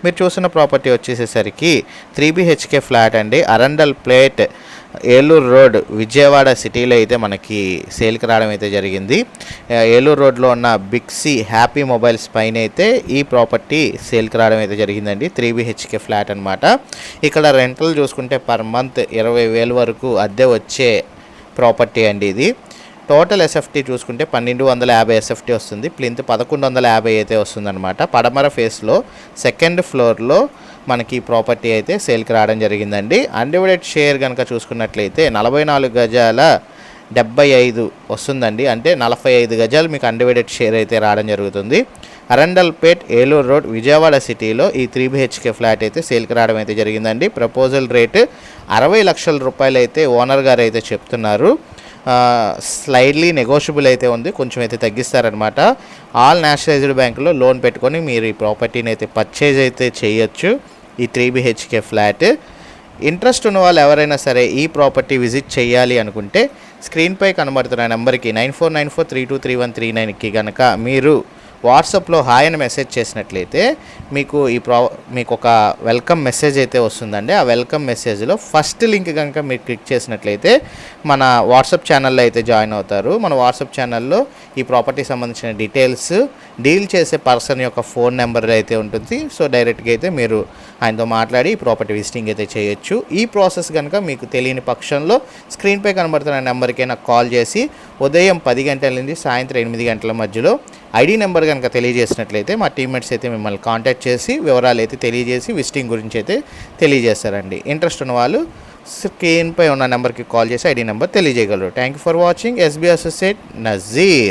మీరు చూస్తున్న property వచ్చేసేసరికి 3 BHK flat అండి. అరండల్ ప్లేట్, ఏలూరు రోడ్, విజయవాడ సిటీలో అయితే మనకి సేల్కి రావడం అయితే జరిగింది. ఏలూరు రోడ్లో ఉన్న బిగ్ సి హ్యాపీ మొబైల్స్ పైన అయితే ఈ ప్రాపర్టీ సేల్కి రావడం అయితే జరిగిందండి. 3 BHK ఫ్లాట్ అనమాట. ఇక్కడ రెంటల్ చూసుకుంటే పర్ మంత్ 20,000 వరకు అద్దె వచ్చే ప్రాపర్టీ అండి ఇది. టోటల్ ఎస్ఎఫ్టీ చూసుకుంటే 1250 ఎస్ఎఫ్టీ వస్తుంది. ప్లింత్ 1150 అయితే వస్తుందన్నమాట. పడమర ఫేస్లో సెకండ్ ఫ్లోర్లో మనకి ప్రాపర్టీ అయితే సేల్కి రావడం జరిగిందండి. అన్డివైడెడ్ షేర్ కనుక చూసుకున్నట్లయితే 44 గజాల 75 వస్తుందండి. అంటే 45 గజాలు మీకు అన్డివైడెడ్ షేర్ అయితే రావడం జరుగుతుంది. అరండల్పేట్, ఏలూరు రోడ్, విజయవాడ సిటీలో ఈ 3 BHK ఫ్లాట్ అయితే సేల్కి రావడం అయితే జరిగిందండి. ప్రపోజల్ రేటు 60 లక్షల రూపాయలు అయితే ఓనర్ గారు అయితే చెప్తున్నారు. స్లైడ్లీ నెగోషియబుల్ అయితే ఉంది, కొంచెం అయితే తగ్గిస్తారనమాట. ఆల్ నేషనలైజ్డ్ బ్యాంకులో లోన్ పెట్టుకొని మీరు ఈ ప్రాపర్టీని అయితే పర్చేజ్ అయితే చేయొచ్చు. ఈ 3 BHK ఫ్లాట్ ఇంట్రెస్ట్ ఉన్న వాళ్ళు ఎవరైనా సరే ఈ ప్రాపర్టీ విజిట్ చేయాలి అనుకుంటే స్క్రీన్పై కనబడుతున్న నెంబర్కి 9494323139కి కనుక మీరు వాట్సాప్లో హాయ్ అని మెసేజ్ చేసినట్లయితే మీకు మీకు ఒక వెల్కమ్ మెసేజ్ అయితే వస్తుందండి. ఆ వెల్కమ్ మెసేజ్లో ఫస్ట్ లింక్ కనుక మీరు క్లిక్ చేసినట్లయితే మన వాట్సాప్ ఛానల్లో అయితే జాయిన్ అవుతారు. మన వాట్సాప్ ఛానల్లో ఈ ప్రాపర్టీకి సంబంధించిన డీటెయిల్స్, డీల్ చేసే పర్సన్ యొక్క ఫోన్ నెంబర్ అయితే ఉంటుంది. సో డైరెక్ట్గా అయితే మీరు ఆయనతో మాట్లాడి ఈ ప్రాపర్టీ విజిటింగ్ అయితే చేయొచ్చు. ఈ ప్రాసెస్ కనుక మీకు తెలియని పక్షంలో స్క్రీన్పై కనబడుతున్న నెంబర్కి నాకు కాల్ చేసి ఉదయం 10 గంటల నుంచి సాయంత్రం 8 గంటల మధ్యలో ఐడి నెంబర్ కనుక తెలియజేసినట్లయితే మా టీమ్మేట్స్ అయితే మిమ్మల్ని కాంటాక్ట్ చేసి వివరాలు అయితే తెలియజేసి విజిటింగ్ గురించి అయితే తెలియజేస్తారండి. ఇంట్రెస్ట్ ఉన్న వాళ్ళు స్క్రీన్పై ఉన్న నెంబర్కి కాల్ చేసి ఐడి నెంబర్ తెలియజేయగలరు. Thank you for watching. SB associate Nazir.